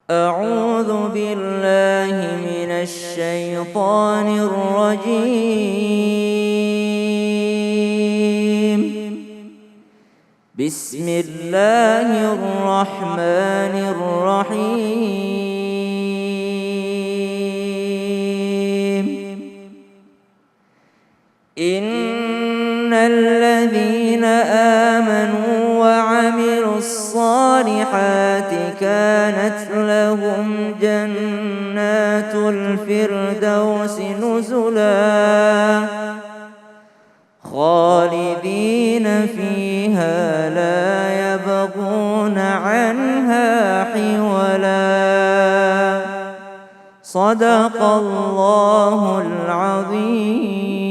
أعوذ بالله من الشيطان الرجيم. بسم الله الرحمن الرحيم. إن الذين آمنوا وعملوا الصالحات كانت لهم جنات الفردوس نزلا خالدين فيها لا يبغون عنها حولا. صدق الله العظيم.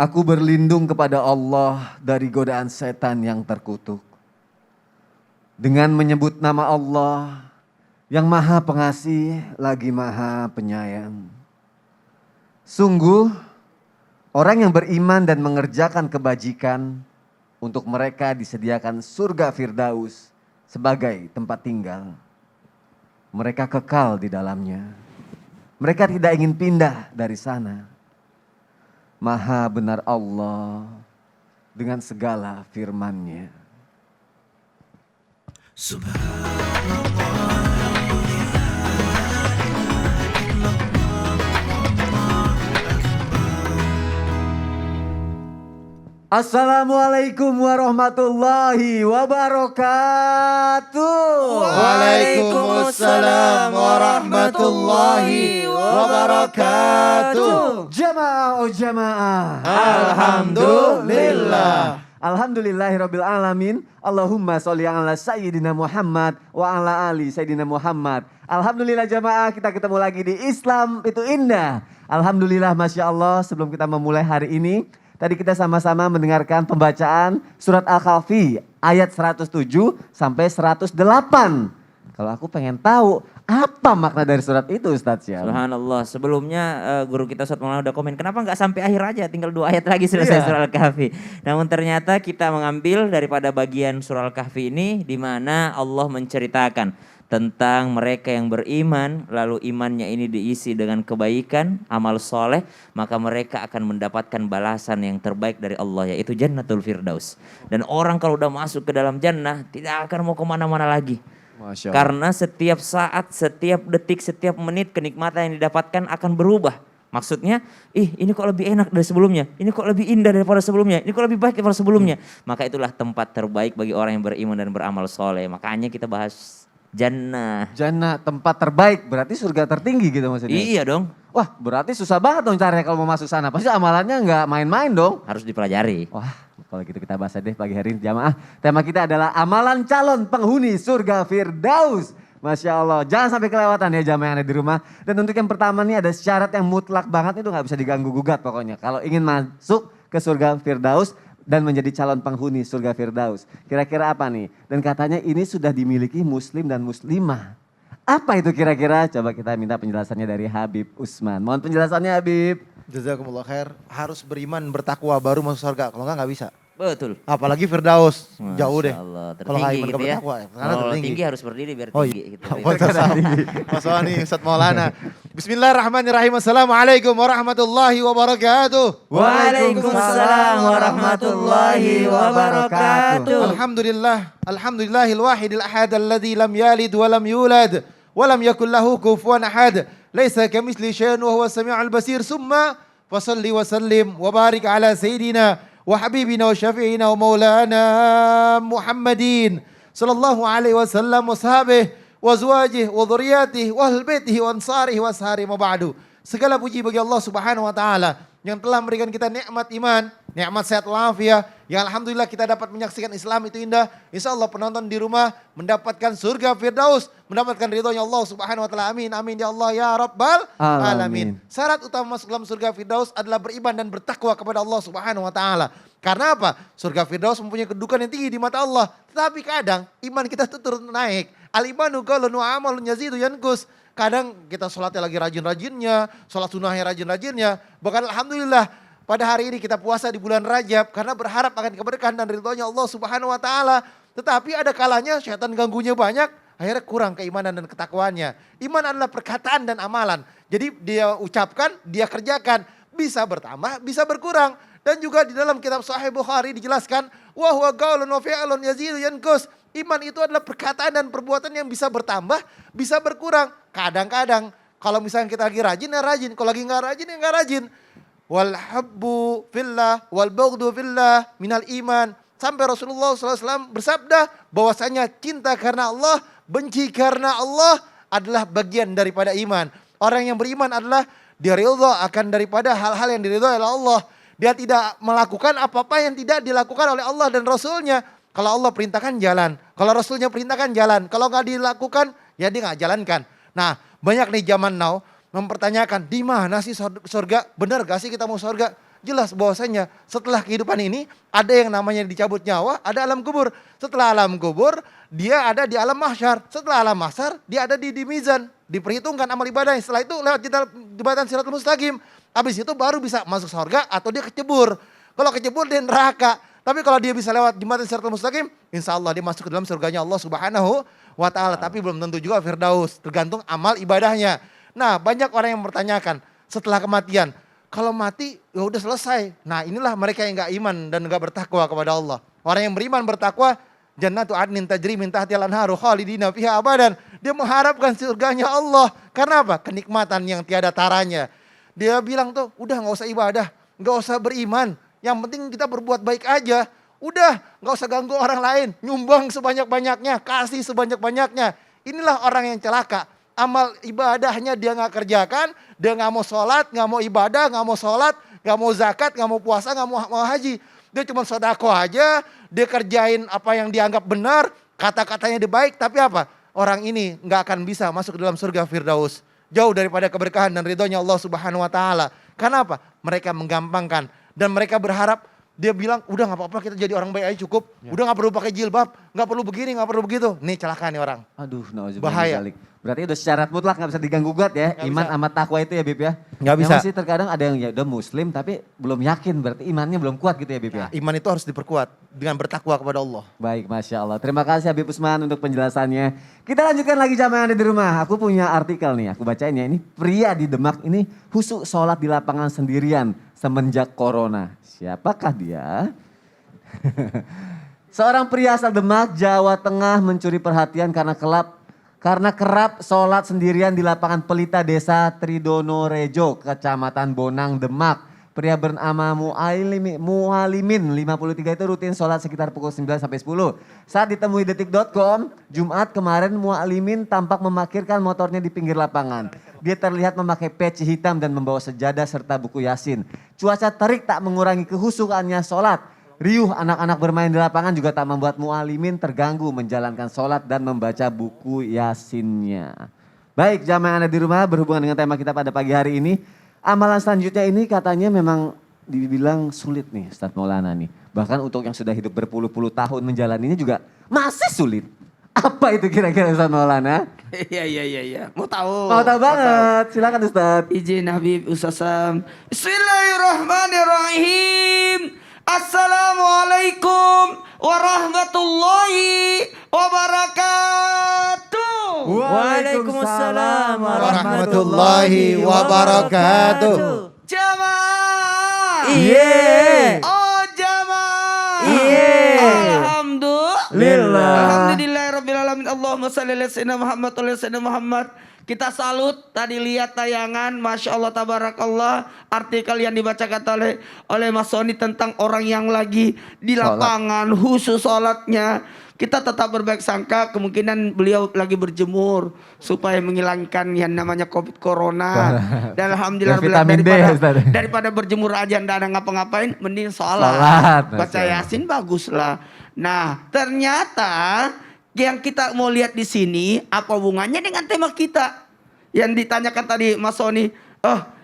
Aku berlindung kepada Allah dari godaan setan yang terkutuk. Dengan menyebut nama Allah yang maha pengasih lagi maha penyayang. Sungguh orang yang beriman dan mengerjakan kebajikan, untuk mereka disediakan surga Firdaus sebagai tempat tinggal. Mereka kekal di dalamnya. Mereka tidak ingin pindah dari sana. Maha benar Allah dengan segala firman-Nya. Assalamualaikum warahmatullahi wabarakatuh. Waalaikumsalam warahmatullahi wabarakatuh. Jamaah oh jamaah. Alhamdulillah. Alhamdulillahirabbil alamin. Allahumma sholli ala sayyidina Muhammad wa ala ali sayyidina Muhammad. Alhamdulillah jamaah, kita ketemu lagi di Islam itu indah. Alhamdulillah, Masya Allah. Sebelum kita memulai hari ini, tadi kita sama-sama mendengarkan pembacaan surat Al-Kahfi ayat 107 sampai 108. Kalau aku pengen tahu apa makna dari surat itu Ustadz Syam? Subhanallah. Sebelumnya guru kita Ustadz Maulana udah komen, kenapa nggak sampai akhir aja, tinggal 2 ayat lagi selesai surah Al-Kahfi. Namun ternyata kita mengambil daripada bagian surah Al-Kahfi ini di mana Allah menceritakan tentang mereka yang beriman, lalu imannya ini diisi dengan kebaikan, amal soleh, maka mereka akan mendapatkan balasan yang terbaik dari Allah, yaitu Jannatul Firdaus. Dan orang kalau udah masuk ke dalam jannah tidak akan mau kemana-mana lagi. Masya Allah. Karena setiap saat, setiap detik, setiap menit kenikmatan yang didapatkan akan berubah. Maksudnya, ini kok lebih enak dari sebelumnya, ini kok lebih indah daripada sebelumnya, ini kok lebih baik daripada sebelumnya. Maka itulah tempat terbaik bagi orang yang beriman dan beramal soleh. Makanya kita bahas jannah. Jannah tempat terbaik, berarti surga tertinggi gitu maksudnya? Iya dong. Wah berarti susah banget dong caranya kalau mau masuk sana. Pasti amalannya nggak main-main dong. Harus dipelajari. Wah kalau gitu kita bahas aja deh pagi hari ini jamaah. Tema kita adalah amalan calon penghuni surga Firdaus. Masya Allah, jangan sampai kelewatan ya jamaah yang ada di rumah. Dan untuk yang pertama nih ada syarat yang mutlak banget, itu nggak bisa diganggu gugat pokoknya. Kalau ingin masuk ke surga Firdaus dan menjadi calon penghuni surga Firdaus. Kira-kira apa nih? Dan katanya ini sudah dimiliki muslim dan muslimah. Apa itu kira-kira? Coba kita minta penjelasannya dari Habib Usman. Mohon penjelasannya Habib. Jazakumullah khair. Harus beriman bertakwa baru masuk surga. Kalau enggak bisa. Betul. Apalagi Firdaus. Masya Jauh deh. Allah, Kalau nggak tertinggi iman gitu ya. bertakwa. Karena Kalau tertinggi. tinggi harus berdiri biar Oh tinggi. iya. Gitu. Mas Wani, Ustadz Maulana. Bismillahirrahmanirrahim. Assalamualaikum warahmatullahi wabarakatuh. Waalaikumsalam warahmatullahi wabarakatuh. Alhamdulillahil wahidil ahad alladzi lam yalid wa lam yulad wa lam yakul lahu kufuwan ahad. Laisa kamitsli syai'un wa huwas samiul basir. Summa fasalli wa sallim wa barik ala sayyidina wa habibina wa syafi'ina wa maulana Muhammadin sallallahu alaihi wasallam wa sahbihi wa azwajihi wa dhurriyyatihi wa ahli baitihi wa ansarihi wa ashari ma ba'du. Segala puji bagi Allah Subhanahu wa taala yang telah memberikan kita nikmat iman, nikmat sehat walafiat, yang alhamdulillah kita dapat menyaksikan Islam itu indah. Insyaallah penonton di rumah mendapatkan surga Firdaus, mendapatkan ridhonya Allah Subhanahu wa taala. Amin amin ya Allah ya rabbal alamin. Syarat utama masuk dalam surga Firdaus adalah beriman dan bertakwa kepada Allah Subhanahu wa taala. Karena apa? Surga Firdaus mempunyai kedudukan yang tinggi di mata Allah. Tetapi kadang iman kita itu turun naik. Al-imanu qaulun wa amalun yazidu yanqus. Kadang kita sholatnya lagi rajin-rajinnya, sholat sunnahnya rajin-rajinnya. Bahkan alhamdulillah pada hari ini kita puasa di bulan Rajab karena berharap akan keberkahan dan ridhonya Allah Subhanahu wa taala. Tetapi ada kalanya syaitan ganggunya banyak, akhirnya kurang keimanan dan ketakwaannya. Iman adalah perkataan dan amalan. Jadi dia ucapkan, dia kerjakan, bisa bertambah, bisa berkurang. Dan juga di dalam kitab Sahih Bukhari dijelaskan, wa huwa qaulun wa fi'lun yazidu yanqus. Iman itu adalah perkataan dan perbuatan yang bisa bertambah, bisa berkurang. Kadang-kadang kalau misalnya kita lagi rajin ya rajin, kalau lagi nggak rajin ya nggak rajin. Wal habbu fillah wal bughdu fillah minal iman. Sampai Rasulullah SAW bersabda bahwasanya cinta karena Allah, benci karena Allah adalah bagian daripada iman. Orang yang beriman adalah dia ridha akan daripada hal-hal yang diridhai oleh Allah. Dia tidak melakukan apa-apa yang tidak dilakukan oleh Allah dan Rasulnya. Kalau Allah perintahkan jalan, kalau Rasulnya perintahkan jalan, kalau nggak dilakukan ya dia nggak jalankan. Nah banyak nih zaman now mempertanyakan di mana sih surga? Benar gak sih kita mau surga? Jelas bahwasanya setelah kehidupan ini ada yang namanya dicabut nyawa, ada alam kubur. Setelah alam kubur dia ada di alam mahsyar. Setelah alam mahsyar dia ada di mizan, diperhitungkan amal ibadahnya. Setelah itu lewat jembatan Siratul Mustaqim. Habis itu baru bisa masuk surga atau dia kecebur. Kalau kecebur dia neraka. Tapi kalau dia bisa lewat jembatan Siratul Mustaqim, insya Allah dia masuk ke dalam surganya Allah Subhanahu wa Ta'ala. Tapi belum tentu juga Firdaus, tergantung amal ibadahnya. Nah banyak orang yang mempertanyakan setelah kematian, kalau mati ya udah selesai. Nah inilah mereka yang gak iman dan gak bertakwa kepada Allah. Orang yang beriman bertakwa, jannatu adnin tajri min tahtiha al-anharu khalidina fiha abadan. Dia mengharapkan surganya Allah. Karena apa? Kenikmatan yang tiada taranya. Dia bilang tuh udah gak usah ibadah, gak usah beriman. Yang penting kita berbuat baik aja. Udah gak usah ganggu orang lain. Nyumbang sebanyak-banyaknya, kasih sebanyak-banyaknya. Inilah orang yang celaka. Amal ibadahnya dia gak kerjakan, dia gak mau sholat, gak mau ibadah, gak mau sholat, gak mau zakat, gak mau puasa, gak mau haji. Dia cuma sodako aja, dia kerjain apa yang dianggap benar, kata-katanya dia baik, tapi apa? Orang ini gak akan bisa masuk ke dalam surga Firdaus. Jauh daripada keberkahan dan ridhonya Allah Subhanahu wa Ta'ala. Karena apa? Mereka menggampangkan dan mereka berharap. Dia bilang udah gak apa-apa kita jadi orang baik aja cukup. Ya. Udah gak perlu pakai jilbab, gak perlu begini, gak perlu begitu. Nih celaka nih orang. Aduh, bahaya. Berarti udah syarat mutlak gak bisa diganggu-gugat ya. Gak iman bisa. sama takwa itu ya Bib ya. Gak bisa. Yang masih terkadang ada yang ya udah muslim tapi belum yakin. Berarti imannya belum kuat gitu ya Bib ya. Iman itu harus diperkuat dengan bertakwa kepada Allah. Baik, Masya Allah. Terima kasih Habib Usman untuk penjelasannya. Kita lanjutkan lagi jamaah yang ada di rumah. Aku punya artikel nih, aku bacain ya. Ini pria di Demak ini khusyuk sholat di lapangan sendirian semenjak corona. Siapakah dia? Seorang pria asal Demak, Jawa Tengah mencuri perhatian karena kerap sholat sendirian di lapangan Pelita Desa Tridono Rejo, Kecamatan Bonang, Demak. Pria bernama Muhalimin 53 itu rutin sholat sekitar pukul 9 sampai 10. Saat ditemui detik.com, Jumat kemarin Muhalimin tampak memarkirkan motornya di pinggir lapangan. Dia terlihat memakai peci hitam dan membawa sejadah serta buku Yasin. Cuaca terik tak mengurangi kehusukannya sholat. Riuh anak-anak bermain di lapangan juga tak membuat Muhalimin terganggu menjalankan sholat dan membaca buku Yasinnya. Baik, jamaah yang ada di rumah, berhubungan dengan tema kita pada pagi hari ini. Amalan selanjutnya ini katanya memang dibilang sulit nih Ustadz Maulana nih. Bahkan untuk yang sudah hidup berpuluh-puluh tahun menjalaninya juga masih sulit. Apa itu kira-kira Ustadz Maulana? Iya. Mau tahu? Mau tahu banget, silakan Ustadz. Izin Habib Ustaz Sam. Bismillahirrahmanirrahim. Assalamualaikum warahmatullahi wabarakatuh. Waalaikumsalam warahmatullahi wabarakatuh. Jamaah. Iya. Oh jamaah. Iya. Alhamdulillah. Alhamdulillahirrabbilalamin. Allahumma salli ala sayyidina Muhammad wa ala sayyidina Muhammad. Kita salut tadi lihat tayangan, Masya Allah tabarakallah, artikel yang dibacakan oleh Mas Sony tentang orang yang lagi di lapangan khusus sholatnya. Kita tetap berbaik sangka, kemungkinan beliau lagi berjemur supaya menghilangkan yang namanya COVID Corona. Dan alhamdulillah daripada berjemur aja ndak ada ngapa-ngapain, mending sholat. Baca Yasin baguslah. Nah ternyata yang kita mau lihat di sini apa hubungannya dengan tema kita yang ditanyakan tadi Mas Sony,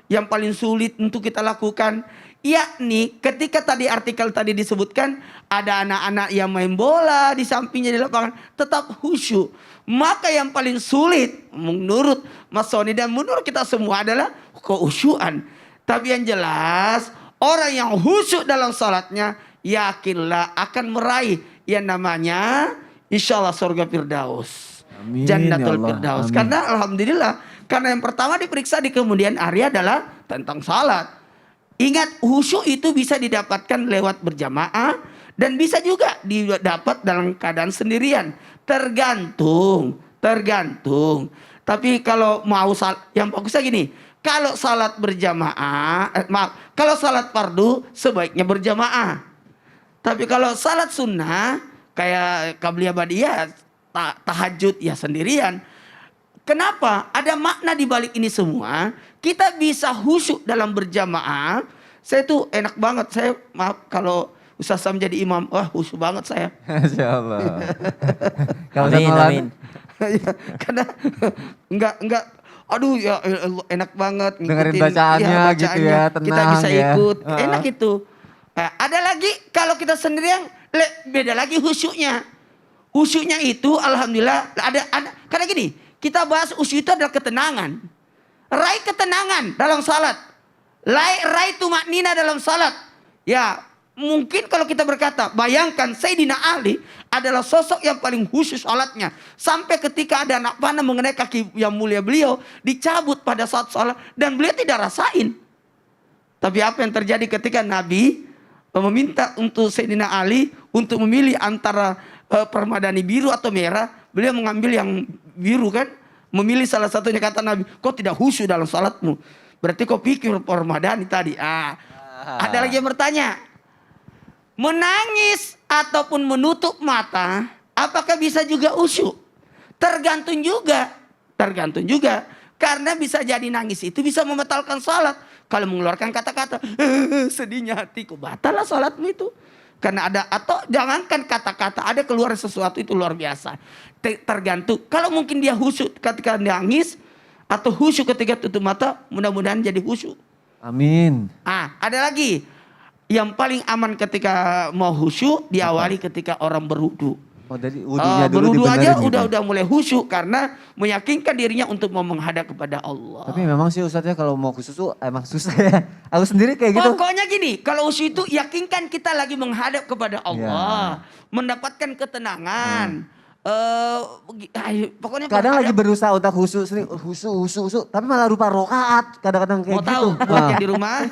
yang paling sulit untuk kita lakukan, yakni ketika tadi artikel tadi disebutkan ada anak-anak yang main bola di sampingnya di lapangan tetap khusyuk. Maka yang paling sulit menurut Mas Sony dan menurut kita semua adalah kehusyuan. Tapi yang jelas orang yang khusyuk dalam salatnya yakinlah akan meraih yang namanya insya Allah surga Firdaus. Amin, Jannatul ya Allah. Firdaus. Amin. Karena alhamdulillah, karena yang pertama diperiksa di kemudian hari adalah tentang salat. Ingat, khusyuk itu bisa didapatkan lewat berjamaah dan bisa juga didapat dalam keadaan sendirian. Tergantung. Tapi kalau mau yang bagusnya gini, kalau salat berjamaah, kalau salat fardu sebaiknya berjamaah. Tapi kalau salat sunnah kayak qabliyah badiyah, tahajud ya sendirian. Kenapa? Ada makna di balik ini semua. Kita bisa khusyuk dalam berjamaah. Saya tuh enak banget. Saya maaf kalau Ustaz Sam jadi imam, wah khusyuk banget saya. Masya Allah. Kalau Amin, Ustaz Maulana, amin. Ya, karena enggak aduh ya enak banget dengerin ngikutin bacaannya gitu ya, kita tenang bisa ya. ikut Heeh. enak itu. Ada lagi kalau kita sendirian beda lagi khusyuknya itu alhamdulillah ada karena gini, kita bahas khusyuk itu adalah ketenangan, raih ketenangan dalam salat, raih tumaknina dalam salat. Ya mungkin kalau kita berkata, bayangkan Sayyidina Ali adalah sosok yang paling khusyuk salatnya. Sampai ketika ada anak panah mengenai kaki yang mulia beliau, dicabut pada saat salat dan beliau tidak rasain. Tapi apa yang terjadi ketika Nabi meminta untuk Sayyidina Ali untuk memilih antara permadani biru atau merah, beliau mengambil yang biru kan? Memilih salah satunya, kata Nabi, kau tidak khusyuk dalam salatmu. Berarti kau pikir permadani tadi. Ada lagi yang bertanya, menangis ataupun menutup mata, apakah bisa juga khusyuk? Tergantung juga. Karena bisa jadi nangis itu bisa membatalkan salat. Kalau mengeluarkan kata-kata, sedihnya hatiku, batal lah salatmu itu. Karena ada, atau jangankan kata-kata, ada keluar sesuatu itu luar biasa. Tergantung. Kalau mungkin dia khusyuk ketika nangis, atau khusyuk ketika tutup mata, mudah-mudahan jadi khusyuk. amin. Ada lagi. Yang paling aman ketika mau khusyuk diawali ketika orang berwudu. Oh, dari wudunya dulu Berwudu aja dibenerin gitu. udah mulai khusyuk karena meyakinkan dirinya untuk mau menghadap kepada Allah. Tapi memang sih Ustadznya kalau mau khusus tuh emang susah ya. Aku sendiri kayak gitu. Pokoknya gini, kalau khusyuk itu yakinkan kita lagi menghadap kepada Allah, mendapatkan ketenangan. Pokoknya Kadang lagi berhadap. berusaha untuk khusyuk, tapi malah rupa rokaat kadang-kadang kayak Mau gitu. tahu buat Ah. yang di rumah?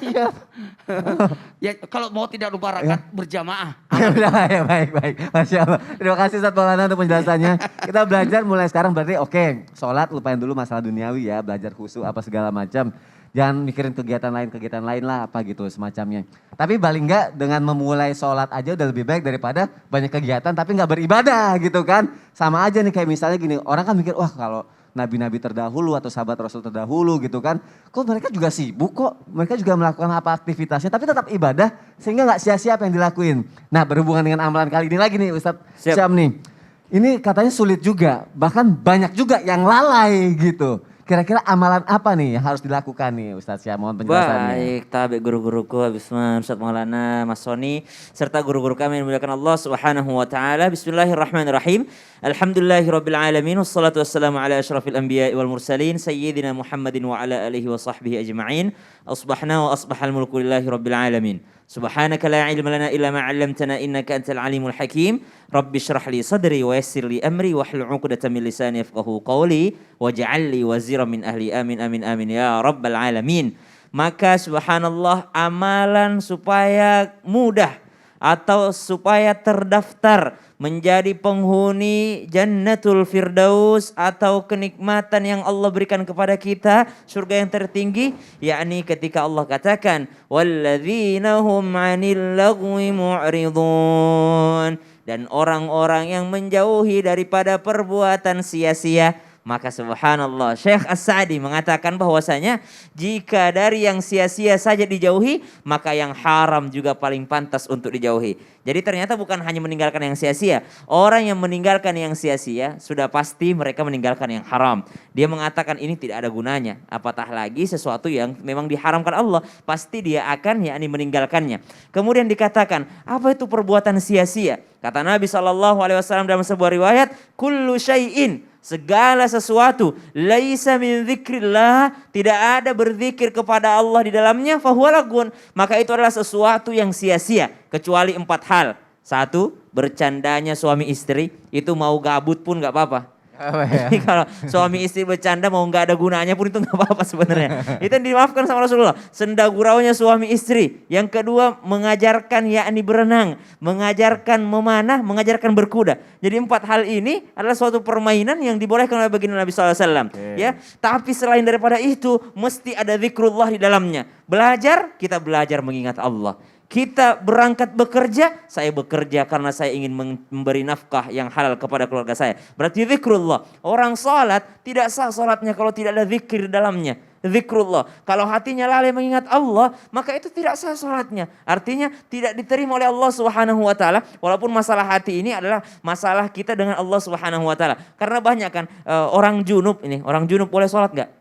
Ya kalau mau tidak lupa rakaat berjamaah. Ya udah ya baik. Masya Allah. Terima kasih Ustadz Maulana untuk penjelasannya. Kita belajar mulai sekarang berarti oke, sholat lupain dulu masalah duniawi ya, belajar khusyuk apa segala macam. Jangan mikirin kegiatan lain lah apa gitu semacamnya. Tapi paling enggak dengan memulai sholat aja udah lebih baik daripada banyak kegiatan tapi nggak beribadah gitu kan. Sama aja nih kayak misalnya gini, orang kan mikir wah kalau nabi-nabi terdahulu atau sahabat rasul terdahulu gitu kan. Kok mereka juga sibuk kok, mereka juga melakukan apa aktivitasnya tapi tetap ibadah sehingga nggak sia-sia apa yang dilakuin. Nah berhubungan dengan amalan kali ini lagi nih Ustadz Syam nih. Ini katanya sulit juga, bahkan banyak juga yang lalai gitu. Kira-kira amalan apa nih yang harus dilakukan nih Ustadz Syam? Mohon penjelasannya. Baik, tabi guru-guruku Habib Usman, Ustadz Maulana, Mas Soni, serta guru-guru kami yang dimuliakan Allah Subhanahu wa taala. Bismillahirrahmanirrahim. Alhamdulillahirabbil alamin wassalatu wassalamu ala asyrafil anbiya'i wal mursalin sayyidina Muhammadin wa ala alihi wa sahbihi ajma'in. Asbahna wa asbahal mulku lillahi rabbil alamin. Subhanaka la ilma lana illa ma 'allamtana innaka antal alimul hakim. Rabbi shrah li sadri wa yassir li amri wahlul 'uqdatam min lisani yafqahu qawli waj'al li waziran min ahli amin amin amin ya rabbal alamin. Maka subhanallah amalan supaya mudah atau supaya terdaftar menjadi penghuni Jannatul Firdaus atau kenikmatan yang Allah berikan kepada kita, surga yang tertinggi, yakni ketika Allah katakan walladzina hum 'anil lagwi mu'ridun, dan orang-orang yang menjauhi daripada perbuatan sia-sia. Maka subhanallah Syekh As-Sa'di mengatakan bahwasanya jika dari yang sia-sia saja dijauhi, maka yang haram juga paling pantas untuk dijauhi. Jadi ternyata bukan hanya meninggalkan yang sia-sia. Orang yang meninggalkan yang sia-sia sudah pasti mereka meninggalkan yang haram. Dia mengatakan ini tidak ada gunanya. Apatah lagi sesuatu yang memang diharamkan Allah, pasti dia akan yakni meninggalkannya. Kemudian dikatakan, apa itu perbuatan sia-sia? Kata Nabi SAW dalam sebuah riwayat, kullu syai'in, segala sesuatu, laisa min dzikrillah, tidak ada berzikir kepada Allah di dalamnya, fahuwa lagun, maka itu adalah sesuatu yang sia-sia, kecuali 4 hal. Satu, bercandanya suami istri itu mau gabut pun nggak apa-apa. Apa ya? Jadi kalau suami istri bercanda mau nggak ada gunanya pun itu nggak apa-apa sebenarnya. Itu yang dimaafkan sama Rasulullah. Senda guraunya suami istri. Yang kedua mengajarkan yakni berenang, mengajarkan memanah, mengajarkan berkuda. Jadi 4 hal ini adalah suatu permainan yang dibolehkan oleh baginda Nabi SAW. Ya, tapi selain daripada itu mesti ada zikrullah di dalamnya. Belajar, kita belajar mengingat Allah. Kita berangkat bekerja, saya bekerja karena saya ingin memberi nafkah yang halal kepada keluarga saya. Berarti zikrullah. Orang salat tidak sah salatnya kalau tidak ada zikir di dalamnya. Zikrullah. Kalau hatinya lalai mengingat Allah, maka itu tidak sah salatnya. Artinya tidak diterima oleh Allah Subhanahu wa taala. Walaupun masalah hati ini adalah masalah kita dengan Allah Subhanahu wa taala. Karena banyak kan orang junub ini, orang junub boleh salat enggak?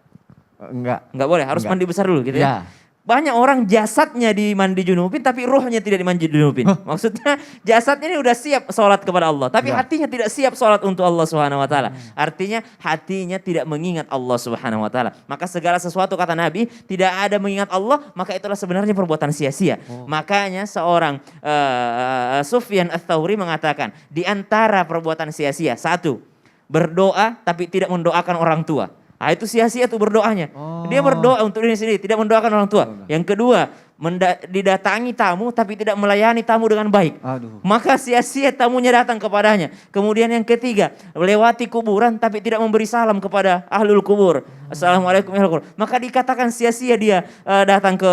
Enggak boleh, harus mandi besar dulu gitu ya. Banyak orang jasadnya dimandi junubin tapi ruhnya tidak dimandi junubin. Maksudnya jasadnya ini udah siap sholat kepada Allah. Tapi hatinya tidak siap sholat untuk Allah Subhanahu Wa Taala. Artinya hatinya tidak mengingat Allah Subhanahu Wa Taala. Maka segala sesuatu kata Nabi tidak ada mengingat Allah. Maka itulah sebenarnya perbuatan sia-sia. Makanya seorang Sufyan Ats-Tsauri mengatakan. Di antara perbuatan sia-sia. Satu, berdoa tapi tidak mendoakan orang tua. Nah, itu sia-sia tuh berdoanya. Dia berdoa untuk diri sendiri, tidak mendoakan orang tua. Yang kedua, didatangi tamu tapi tidak melayani tamu dengan baik. Maka sia-sia tamunya datang kepadanya. Kemudian yang ketiga, melewati kuburan tapi tidak memberi salam kepada ahlul kubur. Assalamualaikum ahlul kubur. Maka dikatakan sia-sia dia datang ke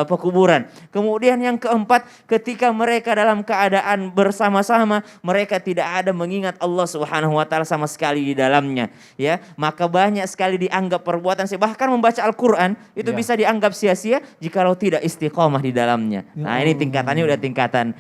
pekuburan. Kemudian yang keempat, ketika mereka dalam keadaan bersama-sama, mereka tidak ada mengingat Allah Subhanahu wa taala sama sekali di dalamnya, ya. Maka banyak sekali dianggap perbuatan sia. Bahkan membaca Al-Qur'an itu bisa dianggap sia-sia jikalau tidak istiqomah di dalamnya. Nah, ini tingkatannya udah tingkatan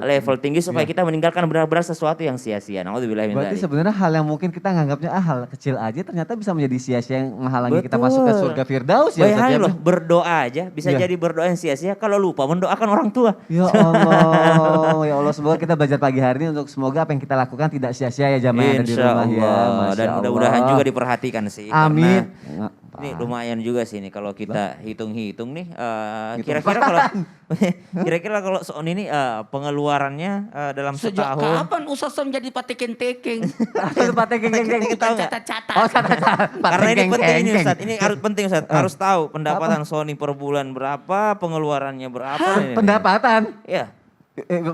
level tinggi supaya kita meninggalkan benar-benar sesuatu yang sia-sia. Naudzubillahi min dzalik. Berarti sebenarnya hal yang mungkin kita nganggapnya hal kecil aja ternyata bisa menjadi sia-sia yang menghalangi kita masuk ke surga Firdaus ya. Bayangin loh, berdoa aja bisa jadi berdoa yang sia-sia kalau lupa mendoakan orang tua. Ya Allah, ya Allah, semoga kita belajar pagi hari ini untuk semoga apa yang kita lakukan tidak sia-sia ya jamaah yang ada di rumah ya. Dan mudah-mudahan juga diperhatikan sih. Amin. Ini lumayan juga sih nih kalau kita hitung-hitung nih. Kira-kira kalau kira-kira kalau soal ini pengeluarannya dalam Sejak setahun. kapan Ustaz Som jadi patekeng-tekeng? Bukan catat-catat. Oh, catat. Karena ini penting ini Ustaz. Ini harus penting Ustaz. Harus tahu pendapatan Sony per bulan berapa, pengeluarannya berapa. Ini. Pendapatan? Iya.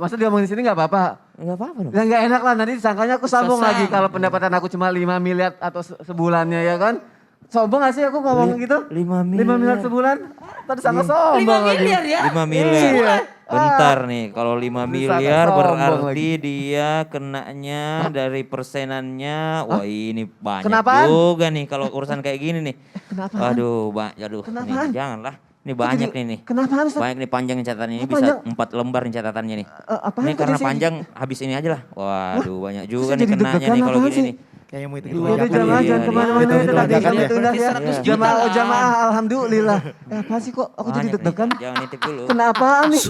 Masa dia ngomongin di sini gak apa-apa? Enggak apa-apa dong. Ya gak enak lah, nanti disangkanya aku sambung lagi kalau pendapatan aku cuma 5 miliar atau sebulannya ya kan. Sombong gak sih aku ngomong gitu? 5 miliar. 5 miliar sebulan? Tadi sangat sombong 5 miliar ya? 5 miliar. Iya. Bentar nih, kalau 5 miliar sombong berarti dia kenanya dari persenannya, wah ini banyak Kenapaan? juga nih kalau urusan kayak gini nih. Kenapaan? Aduh, nih, janganlah. Ini banyak nih. Kenapa Ustaz? Banyak nih panjang catatan ini, Oh, bisa panjang. 4 lembar nih catatannya nih. Apaan Ini karena kondisinya? panjang, habis ini aja lah. Waduh, banyak juga Saya nih jadi kenanya deg-degan nih kalau apaan gini sih? nih. Kayaknya mau itu Udah jangan kemana-mana itu nanti Hitung-hitungan kami ya. tunda ya. 100 juta Jamaah lah. jamaah alhamdulillah. Apa sih kok aku jadi Banyak nih. deg-degan? Jangan nitip dulu. Kenapa nih?